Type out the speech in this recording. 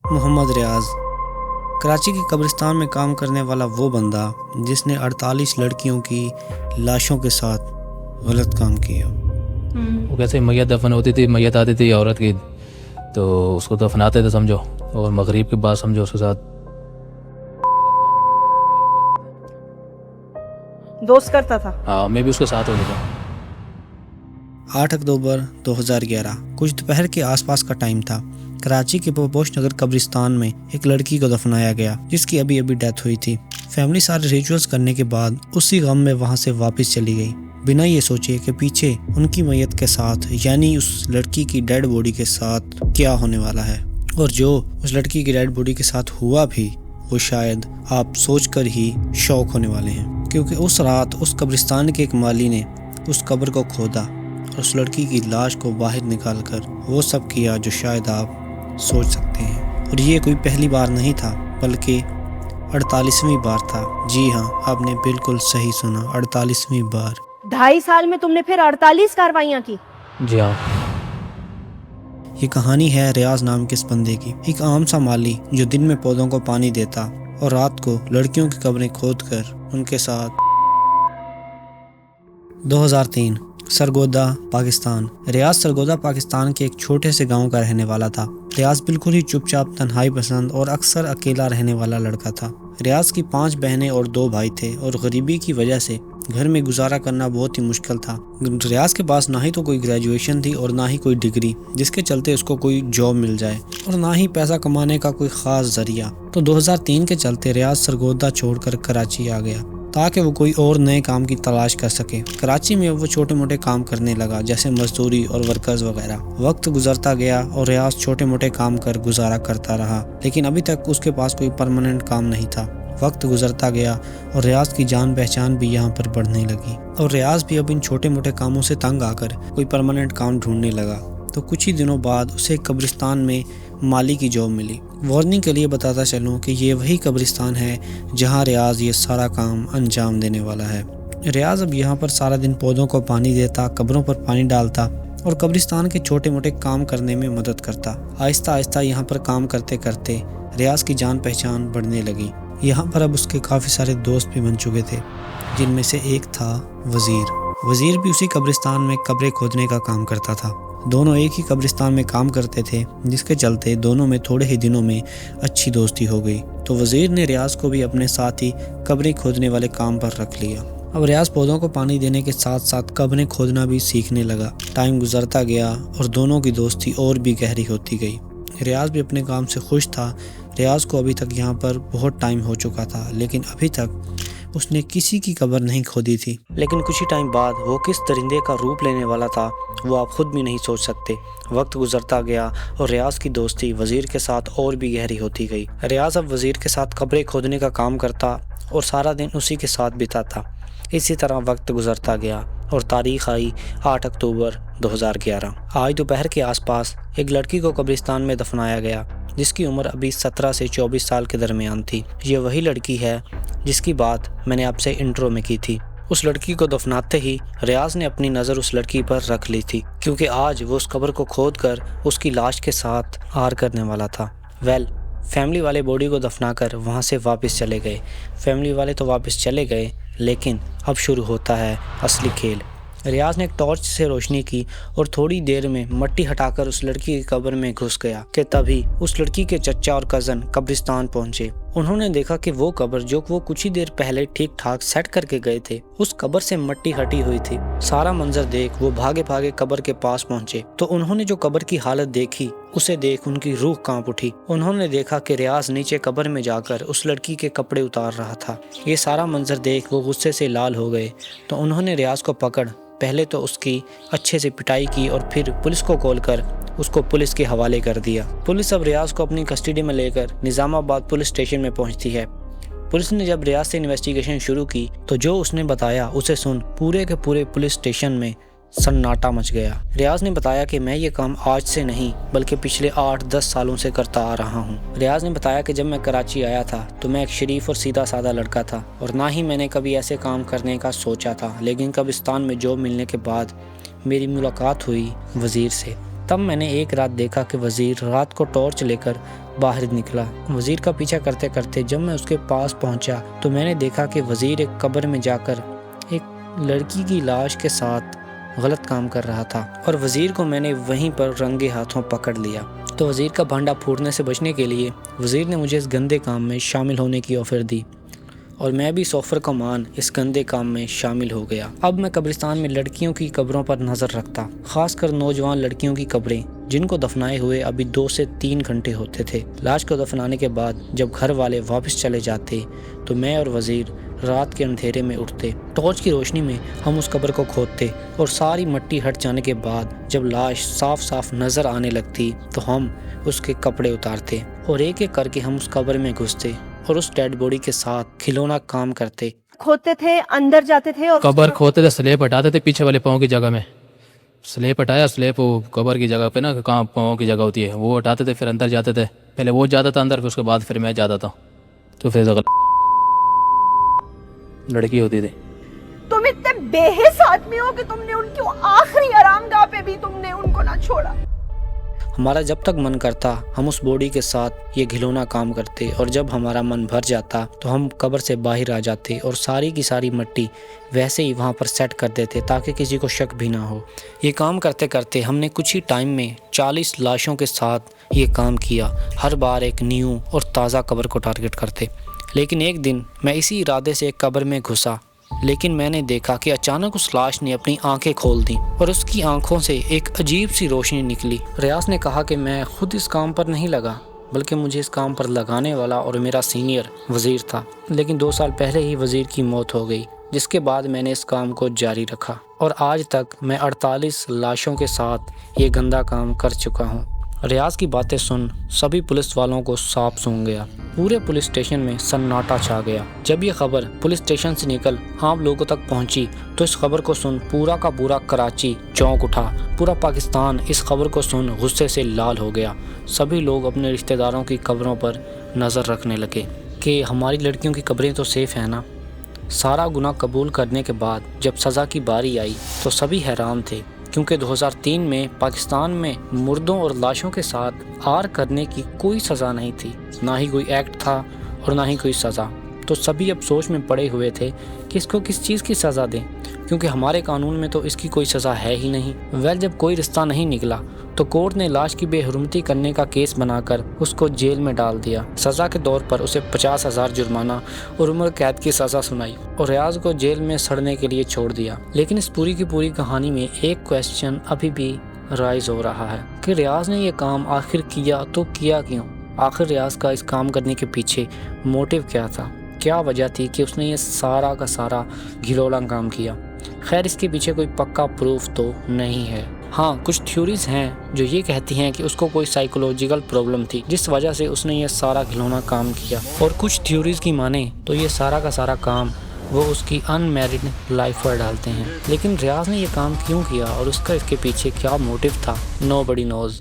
محمد ریاض کراچی کے قبرستان میں کام کرنے والا وہ بندہ جس نے 48 لڑکیوں کی لاشوں کے ساتھ غلط کام کیا۔ وہ کیسے میت دفن ہوتی تھی، میت آتی تھی عورت کی تو اس کو دفناتے تھے سمجھو، اور مغرب کے بعد سمجھو اس کے ساتھ دوست کرتا تھا۔ ہاں میں بھی اس کے ساتھ ہوتا تھا۔ 8 اکتوبر 2011 کچھ دوپہر کے آس پاس کا ٹائم تھا۔ کراچی کے پوش نگر قبرستان میں ایک لڑکی کو دفنایا گیا جس کی ابھی ڈیتھ ہوئی تھی۔ فیملی سارے ریچولز کرنے کے بعد اسی غم میں وہاں سے واپس چلی گئی، بنا یہ سوچے کہ پیچھے ان کی میت کے ساتھ یعنی اس لڑکی کی ڈیڈ باڈی کے ساتھ کیا ہونے والا ہے، اور جو اس لڑکی کی ڈیڈ باڈی کے ساتھ ہوا بھی وہ شاید آپ سوچ کر ہی شوق ہونے والے ہیں، کیونکہ اس رات اس قبرستان کے ایک مالی نے اس قبر کو کھودا اور اس لڑکی کی لاش کو باہر نکال کر وہ سب کیا جو شاید آپ سوچ سکتے ہیں۔ اور یہ کوئی پہلی بار نہیں تھا بلکہ 48ویں بار تھا۔ جی ہاں، آپ نے بالکل صحیح سنا، 48ویں بار۔ 2.5 سال میں تم نے پھر 48 کاروائیاں کی؟ جی ہاں۔ یہ کہانی ہے ریاض نام کے اس بندے کی، ایک عام سا مالی جو دن میں پودوں کو پانی دیتا اور رات کو لڑکیوں کی قبریں کھود کر ان کے ساتھ۔ 2003 سرگودا پاکستان۔ ریاض سرگودا پاکستان کے ایک چھوٹے سے گاؤں کا رہنے والا تھا۔ ریاض بالکل ہی چپ چاپ، تنہائی پسند اور اکثر اکیلا رہنے والا لڑکا تھا۔ ریاض کی 5 بہنیں اور 2 بھائی تھے اور غریبی کی وجہ سے گھر میں گزارا کرنا بہت ہی مشکل تھا۔ ریاض کے پاس نہ ہی تو کوئی گریجویشن تھی اور نہ ہی کوئی ڈگری جس کے چلتے اس کو کوئی جاب مل جائے، اور نہ ہی پیسہ کمانے کا کوئی خاص ذریعہ۔ تو 2003 کے چلتے ریاض سرگودا چھوڑ کر کراچی آ گیا تاکہ وہ کوئی اور نئے کام کی تلاش کر سکے۔ کراچی میں وہ چھوٹے موٹے کام کرنے لگا جیسے مزدوری اور ورکرز وغیرہ۔ وقت گزرتا گیا اور ریاض چھوٹے موٹے کام کر گزارا کرتا رہا، لیکن ابھی تک اس کے پاس کوئی پرماننٹ کام نہیں تھا۔ وقت گزرتا گیا اور ریاض کی جان پہچان بھی یہاں پر بڑھنے لگی، اور ریاض بھی اب ان چھوٹے موٹے کاموں سے تنگ آ کر کوئی پرماننٹ کام ڈھونڈنے لگا۔ تو کچھ ہی دنوں بعد اسے قبرستان میں مالی کی جاب ملی۔ وارننگ کے لیے بتاتا چلوں کہ یہ وہی قبرستان ہے جہاں ریاض یہ سارا کام انجام دینے والا ہے۔ ریاض اب یہاں پر سارا دن پودوں کو پانی دیتا، قبروں پر پانی ڈالتا اور قبرستان کے چھوٹے موٹے کام کرنے میں مدد کرتا۔ آہستہ آہستہ یہاں پر کام کرتے کرتے ریاض کی جان پہچان بڑھنے لگی۔ یہاں پر اب اس کے کافی سارے دوست بھی بن چکے تھے، جن میں سے ایک تھا وزیر۔ وزیر بھی اسی قبرستان میں قبریں کھودنے کا کام کرتا تھا۔ دونوں ایک ہی قبرستان میں کام کرتے تھے، جس کے چلتے دونوں میں تھوڑے ہی دنوں میں اچھی دوستی ہو گئی۔ تو وزیر نے ریاض کو بھی اپنے ساتھ ہی قبریں کھودنے والے کام پر رکھ لیا۔ اب ریاض پودوں کو پانی دینے کے ساتھ ساتھ قبریں کھودنا بھی سیکھنے لگا۔ ٹائم گزرتا گیا اور دونوں کی دوستی اور بھی گہری ہوتی گئی۔ ریاض بھی اپنے کام سے خوش تھا۔ ریاض کو ابھی تک یہاں پر بہت ٹائم ہو چکا تھا، لیکن ابھی تک اس نے کسی کی قبر نہیں کھودی تھی۔ لیکن کچھ ہی ٹائم بعد وہ کس درندے کا روپ لینے والا تھا وہ آپ خود بھی نہیں سوچ سکتے۔ وقت گزرتا گیا اور ریاض کی دوستی وزیر کے ساتھ اور بھی گہری ہوتی گئی۔ ریاض اب وزیر کے ساتھ قبریں کھودنے کا کام کرتا اور سارا دن اسی کے ساتھ بتاتا۔ اسی طرح وقت گزرتا گیا اور تاریخ آئی 8 اکتوبر 2011۔ آج دوپہر کے آس پاس ایک لڑکی کو قبرستان میں دفنایا گیا جس کی عمر ابھی 17 سے 24 سال کے درمیان تھی۔ یہ وہی لڑکی ہے جس کی بات میں نے آپ سے انٹرو میں کی تھی۔ اس لڑکی کو دفناتے ہی ریاض نے اپنی نظر اس لڑکی پر رکھ لی تھی، کیونکہ آج وہ اس قبر کو کھود کر اس کی لاش کے ساتھ آر کرنے والا تھا۔ فیملی والے باڈی کو دفنا کر وہاں سے واپس چلے گئے۔ فیملی والے تو واپس چلے گئے، لیکن اب شروع ہوتا ہے اصلی کھیل۔ ریاض نے ایک ٹارچ سے روشنی کی اور تھوڑی دیر میں مٹی ہٹا کر اس لڑکی کی قبر میں گھس گیا کہ تبھی اس لڑکی کے چچا اور کزن قبرستان پہنچے۔ انہوں نے دیکھا کہ وہ قبر جو وہ کچھ ہی دیر پہلے ٹھیک ٹھاک سیٹ کر کے گئے تھے، اس قبر سے مٹی ہٹی ہوئی تھی۔ سارا منظر دیکھ وہ بھاگے بھاگے قبر کے پاس پہنچے تو انہوں نے جو قبر کی حالت دیکھی اسے دیکھ ان کی روح کانپ اٹھی۔ انہوں نے دیکھا کہ ریاض نیچے قبر میں جا کر اس لڑکی کے کپڑے اتار رہا تھا۔ یہ سارا منظر دیکھ وہ غصے سے لال ہو گئے تو انہوں نے ریاض کو پکڑ پہلے تو اس کی اچھے سے پٹائی کی اور پھر پولیس کو کال کر اس کو پولیس کے حوالے کر دیا۔ پولیس اب ریاض کو اپنی کسٹڈی میں لے کر نظام آباد پولیس اسٹیشن میں پہنچتی ہے۔ پولیس نے جب ریاض سے انویسٹیگیشن شروع کی تو جو اس نے بتایا اسے سن پورے کے پورے پولیس اسٹیشن میں سناٹا مچ گیا۔ ریاض نے بتایا کہ میں یہ کام آج سے نہیں بلکہ پچھلے 8-10 سالوں سے کرتا آ رہا ہوں۔ ریاض نے بتایا کہ جب میں کراچی آیا تھا تو میں ایک شریف اور سیدھا سادہ لڑکا تھا اور نہ ہی میں نے کبھی ایسے کام کرنے کا سوچا تھا، لیکن قبرستان میں جاب ملنے کے بعد میری ملاقات ہوئی وزیر سے۔ تب میں نے ایک رات دیکھا کہ وزیر رات کو ٹارچ لے کر باہر نکلا۔ وزیر کا پیچھا کرتے کرتے جب میں اس کے پاس پہنچا تو میں نے دیکھا کہ وزیر ایک قبر میں جا کر ایک لڑکی کی لاش کے ساتھ غلط کام کر رہا تھا، اور وزیر کو میں نے وہیں پر رنگے ہاتھوں پکڑ لیا۔ تو وزیر کا بھانڈا پھوٹنے سے بچنے کے لیے وزیر نے مجھے اس گندے کام میں شامل ہونے کی آفر دی، اور میں بھی سوفر کا مان اس گندے کام میں شامل ہو گیا۔ اب میں قبرستان میں لڑکیوں کی قبروں پر نظر رکھتا، خاص کر نوجوان لڑکیوں کی قبریں جن کو دفنائے ہوئے ابھی 2 سے 3 گھنٹے ہوتے تھے۔ لاش کو دفنانے کے بعد جب گھر والے واپس چلے جاتے تو میں اور وزیر رات کے اندھیرے میں اٹھتے، ٹارچ کی روشنی میں ہم اس قبر کو کھودتے، اور ساری مٹی ہٹ جانے کے بعد جب لاش صاف صاف نظر آنے لگتی تو ہم اس کے کپڑے اتارتے اور ایک ایک کر کے ہم اس قبر میں گھستے اور اس ڈیڈ باڈی کے ساتھ کھلونا کام کرتے۔ کھودتے تھے، اندر جاتے تھے اور قبر کھودتے تھے، سلیب ہٹاتے تھے پیچھے والے پاؤں کی جگہ میں، سلیب ہٹایا، سلیب وہ قبر کی جگہ پہ نا کہاں پاؤں کی جگہ ہوتی ہے وہ ہٹاتے تھے، پھر اندر جاتے تھے، پہلے وہ جاتا تھا اندر، پھر اس کے بعد پھر میں جاتا تھا، تو پھر لڑکی ہوتی تھی۔ تم اتنے بے حس آدمی ہو کہ تم نے ان کی آخری آرام گاہ پہ بھی تم نے ان کو نہ چھوڑا۔ ہمارا جب تک من کرتا ہم اس باڈی کے ساتھ یہ گھلونا کام کرتے، اور جب ہمارا من بھر جاتا تو ہم قبر سے باہر آ جاتے اور ساری کی ساری مٹی ویسے ہی وہاں پر سیٹ کر دیتے تاکہ کسی کو شک بھی نہ ہو۔ یہ کام کرتے کرتے ہم نے کچھ ہی ٹائم میں 40 لاشوں کے ساتھ یہ کام کیا، ہر بار ایک نیو اور تازہ قبر کو ٹارگٹ کرتے۔ لیکن ایک دن میں اسی ارادے سے ایک قبر میں گھسا، لیکن میں نے دیکھا کہ اچانک اس لاش نے اپنی آنکھیں کھول دیں اور اس کی آنکھوں سے ایک عجیب سی روشنی نکلی۔ ریاض نے کہا کہ میں خود اس کام پر نہیں لگا، بلکہ مجھے اس کام پر لگانے والا اور میرا سینئر وزیر تھا، لیکن 2 سال پہلے ہی وزیر کی موت ہو گئی، جس کے بعد میں نے اس کام کو جاری رکھا، اور آج تک میں 48 لاشوں کے ساتھ یہ گندا کام کر چکا ہوں۔ ریاض کی باتیں سن سبھی پولیس والوں کو سانپ سونگ گیا، پورے پولیس اسٹیشن میں سناٹا چھا گیا۔ جب یہ خبر پولیس اسٹیشن سے نکل عام لوگوں تک پہنچی تو اس خبر کو سن پورا کا پورا کراچی چونک اٹھا، پورا پاکستان اس خبر کو سن غصے سے لال ہو گیا۔ سبھی لوگ اپنے رشتہ داروں کی قبروں پر نظر رکھنے لگے کہ ہماری لڑکیوں کی قبریں تو سیف ہیں نا۔ سارا گناہ قبول کرنے کے بعد جب سزا کی باری آئی تو سبھی حیران تھے، کیونکہ 2003 میں پاکستان میں مردوں اور لاشوں کے ساتھ آر کرنے کی کوئی سزا نہیں تھی، نہ ہی کوئی ایکٹ تھا اور نہ ہی کوئی سزا۔ تو سبھی اب سوچ میں پڑے ہوئے تھے کہ اس کو کس چیز کی سزا دیں، کیونکہ ہمارے قانون میں تو اس کی کوئی سزا ہے ہی نہیں۔ جب کوئی رستہ نہیں نکلا تو کورٹ نے لاش کی بے حرمتی کرنے کا کیس بنا کر اس کو جیل میں ڈال دیا۔ سزا کے طور پر اسے 50,000 جرمانہ اور عمر قید کی سزا سنائی اور ریاض کو جیل میں سڑنے کے لیے چھوڑ دیا۔ لیکن اس پوری کی پوری کہانی میں ایک کویسچن ابھی بھی رائز ہو رہا ہے کہ ریاض نے یہ کام آخر کیا تو کیا کیوں؟ آخر ریاض کا اس کام کرنے کے پیچھے موٹیو کیا تھا؟ کیا وجہ تھی کہ اس نے یہ سارا کا سارا گھلولا کام کیا؟ خیر، اس کے پیچھے کوئی پکا پروف تو نہیں ہے۔ ہاں، کچھ تھیوریز ہیں جو یہ کہتی ہیں کہ اس کو کوئی سائیکولوجیکل پرابلم تھی جس وجہ سے اس نے یہ سارا گھلونا کام کیا، اور کچھ تھیوریز کی مانیں تو یہ سارا کا سارا کام وہ اس کی ان میرڈ لائف پر ڈالتے ہیں۔ لیکن ریاض نے یہ کام کیوں کیا اور اس کے پیچھے کیا موٹیو تھا، نو بڈی نوز۔